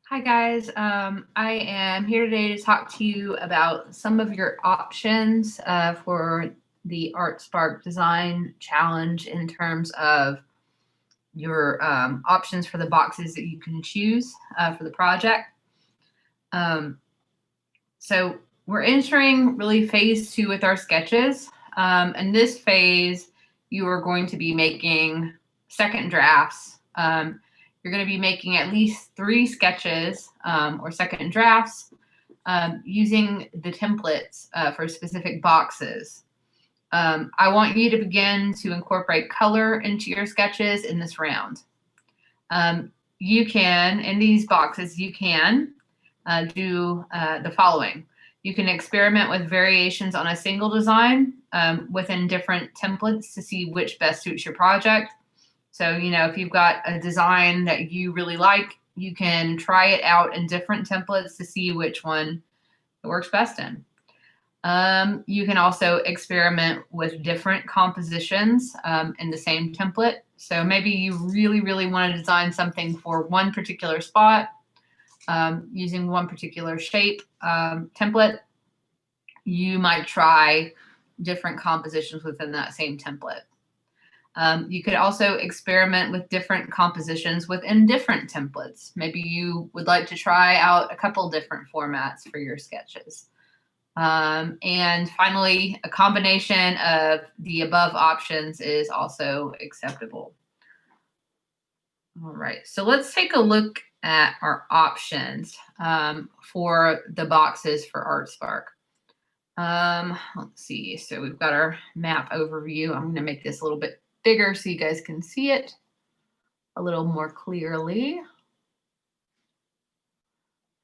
Hi guys, I am here today to talk to you about some of your options for the ArtSpark Design Challenge in terms of your options for the boxes that you can choose for the project. Um, so we're entering really phase 2 with our sketches. In this phase, you are going to be making second drafts. You're going to be making at least 3 sketches or second drafts using the templates for specific boxes. I want you to begin to incorporate color into your sketches in this round. You can, in these boxes, you can do the following. You can experiment with variations on a single design within different templates to see which best suits your project. So, if you've got a design that you really like, you can try it out in different templates to see which one it works best in. You can also experiment with different compositions in the same template. So maybe you really, really want to design something for one particular spot using one particular shape template. You might try different compositions within that same template. You could also experiment with different compositions within different templates. Maybe you would like to try out a couple different formats for your sketches. And finally, a combination of the above options is also acceptable. All right, so let's take a look at our options for the boxes for ArtSpark. Let's see, so we've got our map overview. I'm going to make this a little bit bigger so you guys can see it a little more clearly.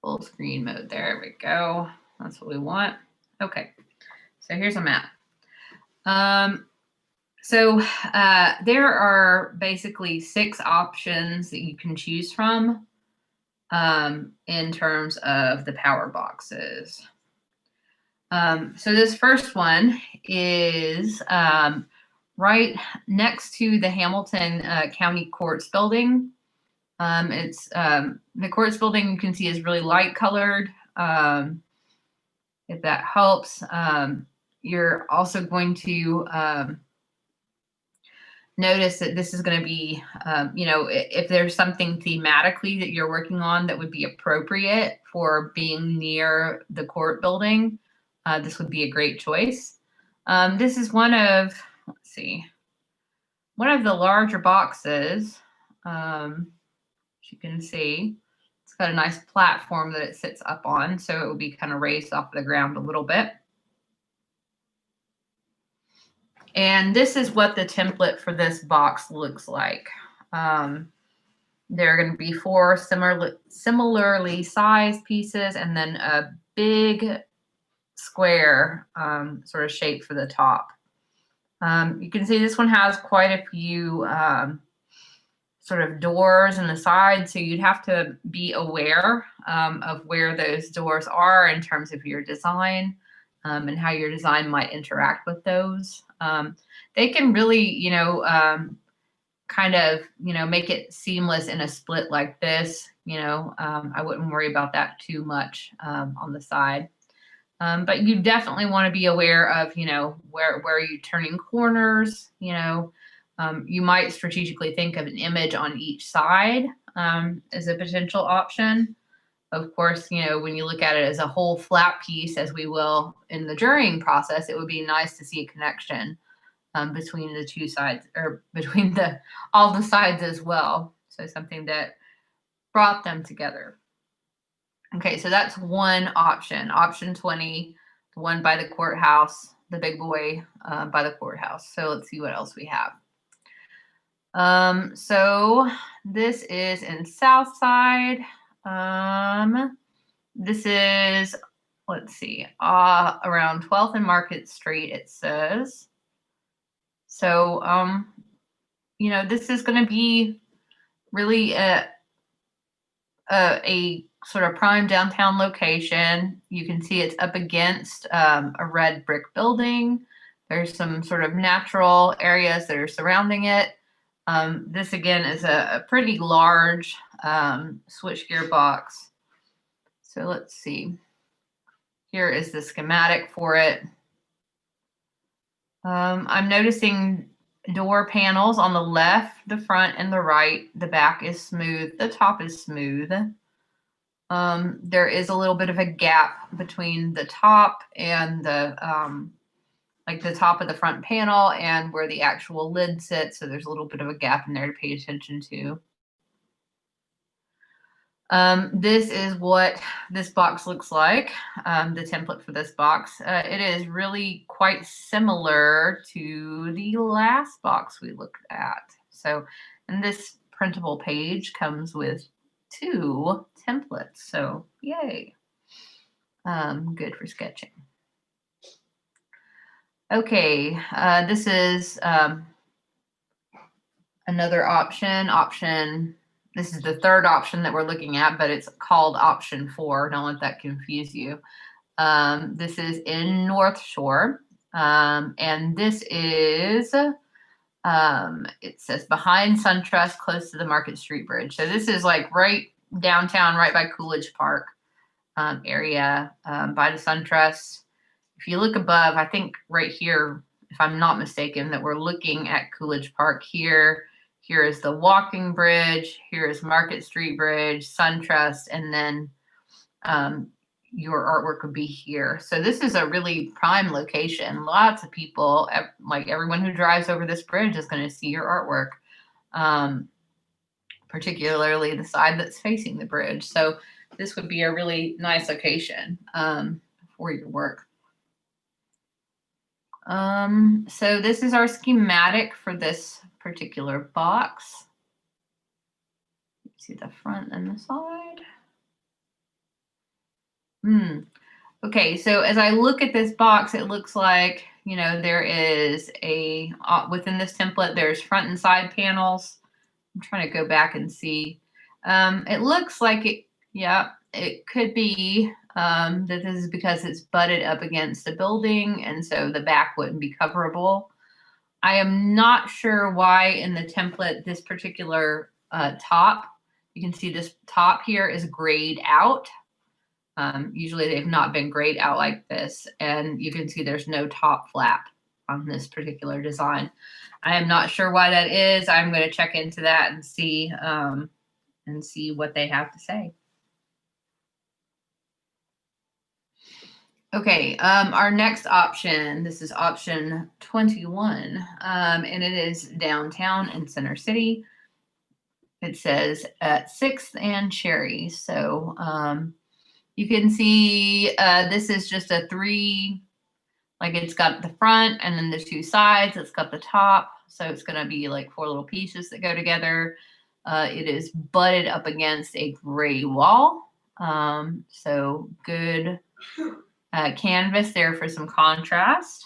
Full screen mode, there we go. That's what we want. Okay, so here's a map. There are basically 6 options that you can choose from in terms of the power boxes. So this first one is right next to the Hamilton County Courts building. It's the courts building, you can see, is really light colored. If that helps, you're also going to notice that this is going to be, if there's something thematically that you're working on that would be appropriate for being near the court building, this would be a great choice. This is one of the larger boxes. As you can see, it's got a nice platform that it sits up on, so it will be kind of raised off the ground a little bit. And this is what the template for this box looks like. There are going to be 4 similarly sized pieces and then a big square sort of shape for the top. You can see this one has quite a few sort of doors in the side, so you'd have to be aware of where those doors are in terms of your design and how your design might interact with those. They can really, kind of, make it seamless in a split like this. I wouldn't worry about that too much on the side. But you definitely want to be aware of, where are you turning corners. You might strategically think of an image on each side as a potential option. Of course, when you look at it as a whole flat piece, as we will in the jurying process, it would be nice to see a connection between the 2 sides, or between all the sides as well. So something that brought them together. Okay, so that's one option. Option 20, the one by the courthouse, the big boy by the courthouse. So let's see what else we have. So this is in Southside. This is, let's see, around 12th and Market Street, it says. So, this is going to be really a sort of prime downtown location. You can see it's up against a red brick building. There's some sort of natural areas that are surrounding it. This again is a pretty large switchgear box. So let's see. Here is the schematic for it. I'm noticing door panels on the left, the front, and the right. The back is smooth. The top is smooth. There is a little bit of a gap between the top and the like the top of the front panel and where the actual lid sits. So there's a little bit of a gap in there to pay attention to. This is what this box looks like, the template for this box. It is really quite similar to the last box we looked at. So, and this printable page comes with 2 templates. So yay. Good for sketching. Okay, this is another option. This is the third option that we're looking at, but it's called option 4. Don't let that confuse you. This is in North Shore, and this is, it says behind SunTrust, close to the Market Street Bridge. So this is like right downtown, right by Coolidge Park area, by the SunTrust. If you look above, I think right here, if I'm not mistaken, that we're looking at Coolidge Park here. Here is the walking bridge. Here is Market Street Bridge, SunTrust, and then your artwork would be here. So this is a really prime location. Lots of people, like everyone who drives over this bridge is going to see your artwork, particularly the side that's facing the bridge. So this would be a really nice location for your work. So this is our schematic for this particular box. See the front and the side. Okay, so as I look at this box, it looks like, you know, there is a, within this template, there's front and side panels. I'm trying to go back and see. It looks like it, yeah, it could be that this is because it's butted up against a building, and so the back wouldn't be coverable. I am not sure why in the template, this particular top, you can see this top here is grayed out. Usually they've not been grayed out like this, and you can see there's no top flap on this particular design. I am not sure why that is. I'm going to check into that and see what they have to say. Okay, our next option, this is option 21, and it is downtown in Center City. It says at 6th and Cherry. So you can see this is just a 3, like it's got the front and then the 2 sides. It's got the top. So it's going to be like 4 little pieces that go together. It is butted up against a gray wall. So good canvas there for some contrast.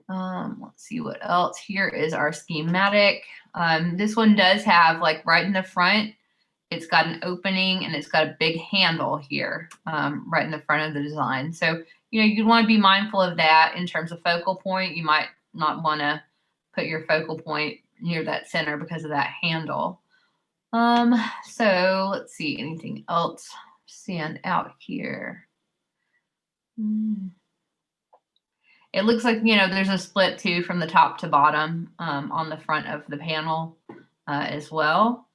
Let's see what else. Here is our schematic. This one does have, like right in the front, it's got an opening and it's got a big handle here, right in the front of the design. So, you know, you want to be mindful of that in terms of focal point. You might not want to put your focal point near that center because of that handle. So let's see, anything else stand out here? It looks like, you know, there's a split too from the top to bottom on the front of the panel as well.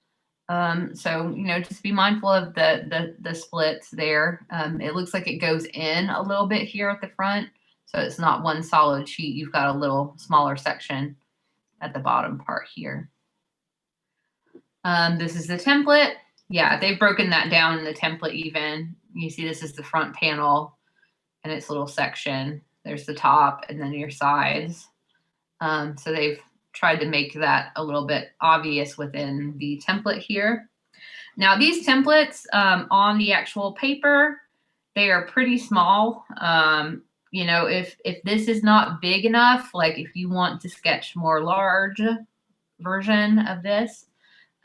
So, you know, just be mindful of the splits there. It looks like it goes in a little bit here at the front. So it's not one solid sheet. You've got a little smaller section at the bottom part here. This is the template. Yeah, they've broken that down in the template even. You see this is the front panel and its little section. There's the top and then your sides. So they've tried to make that a little bit obvious within the template here. Now these templates on the actual paper, they are pretty small. You know, if this is not big enough, like if you want to sketch more large version of this,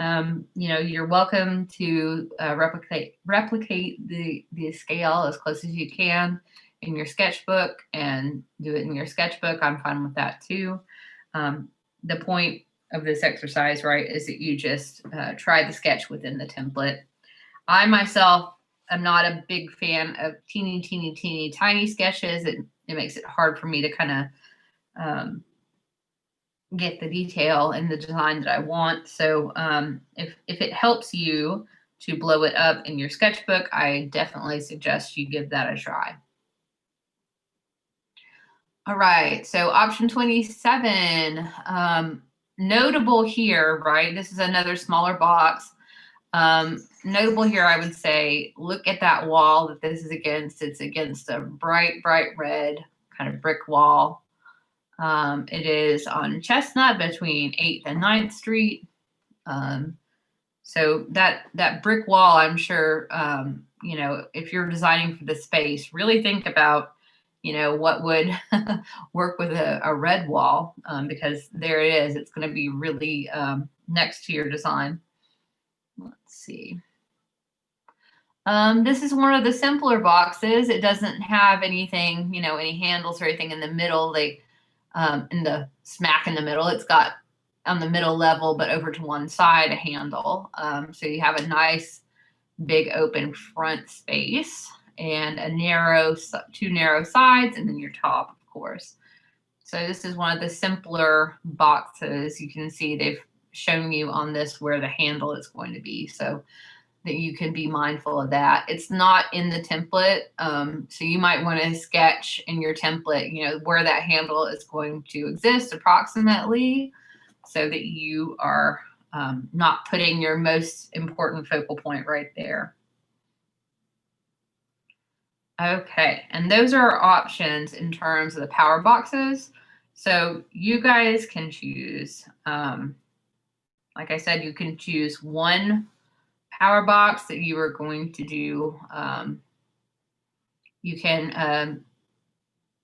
you know, you're welcome to replicate the scale as close as you can in your sketchbook and do it in your sketchbook. I'm fine with that too. The point of this exercise, right, is that you just try the sketch within the template. I myself I'm not a big fan of teeny tiny sketches. It makes it hard for me to kind of get the detail and the design that I want. So if it helps you to blow it up in your sketchbook, I definitely suggest you give that a try. All right, so option 27, notable here, right? This is another smaller box. Notable here, I would say, look at that wall that this is against. It's against a bright red kind of brick wall. It is on Chestnut between 8th and 9th Street. So that brick wall, I'm sure, you know, if you're designing for the space, really think about, you know, what would work with a red wall, because there it is. It's going to be really next to your design. Let's see. This is one of the simpler boxes. It doesn't have anything, you know, any handles or anything in the middle. They in the smack in the middle. It's got on the middle level, but over to one side, a handle. So you have a nice big open front space and a narrow, two narrow sides, and then your top, of course. So this is one of the simpler boxes. You can see they've shown you on this where the handle is going to be, so that you can be mindful of that. It's not in the template, so you might want to sketch in your template, you know, where that handle is going to exist approximately, so that you are not putting your most important focal point right there. Okay, and those are our options in terms of the power boxes. So you guys can choose, like I said, you can choose one power box that you are going to do. You can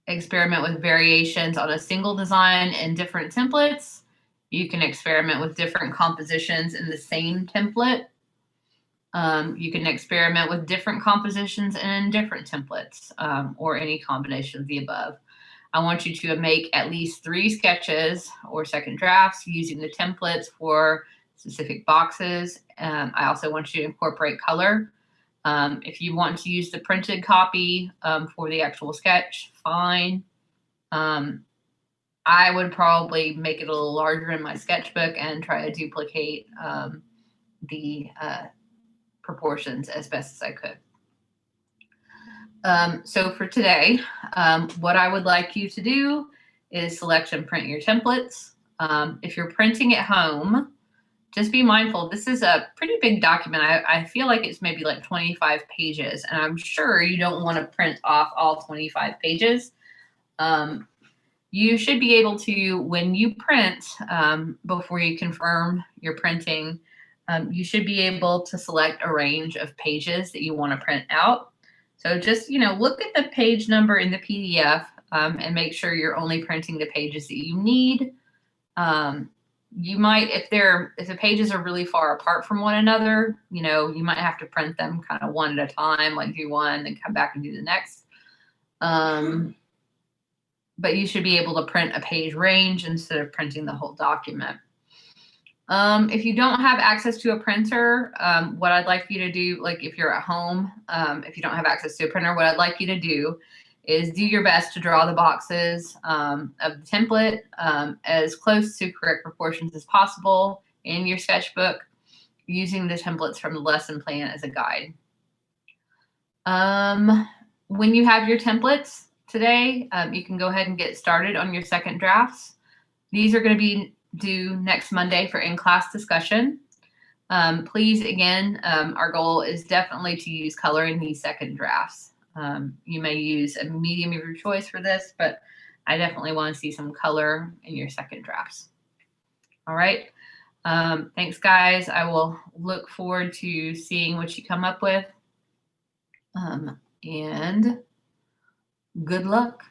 experiment with variations on a single design in different templates. You can experiment with different compositions in the same template. You can experiment with different compositions in different templates, or any combination of the above. I want you to make at least 3 sketches or second drafts using the templates for specific boxes. I also want you to incorporate color. If you want to use the printed copy for the actual sketch, fine. I would probably make it a little larger in my sketchbook and try to duplicate the proportions as best as I could. So for today, what I would like you to do is select and print your templates. If you're printing at home, just be mindful. This is a pretty big document. I feel like it's maybe like 25 pages, and I'm sure you don't want to print off all 25 pages. You should be able to, when you print, before you confirm your printing, you should be able to select a range of pages that you want to print out. So just, you know, look at the page number in the PDF, and make sure you're only printing the pages that you need. You might, if the pages are really far apart from one another, you know, you might have to print them kind of one at a time, like do one, then come back and do the next. But you should be able to print a page range instead of printing the whole document. If you don't have access to a printer, what I'd like you to do, like if you're at home, if you don't have access to a printer, what I'd like you to do is do your best to draw the boxes of the template as close to correct proportions as possible in your sketchbook, using the templates from the lesson plan as a guide. When you have your templates today, you can go ahead and get started on your second drafts. These are going to be due next Monday for in-class discussion. Please, again, our goal is definitely to use color in these second drafts. You may use a medium of your choice for this, but I definitely want to see some color in your second drafts. All right. Thanks, guys. I will look forward to seeing what you come up with. And good luck.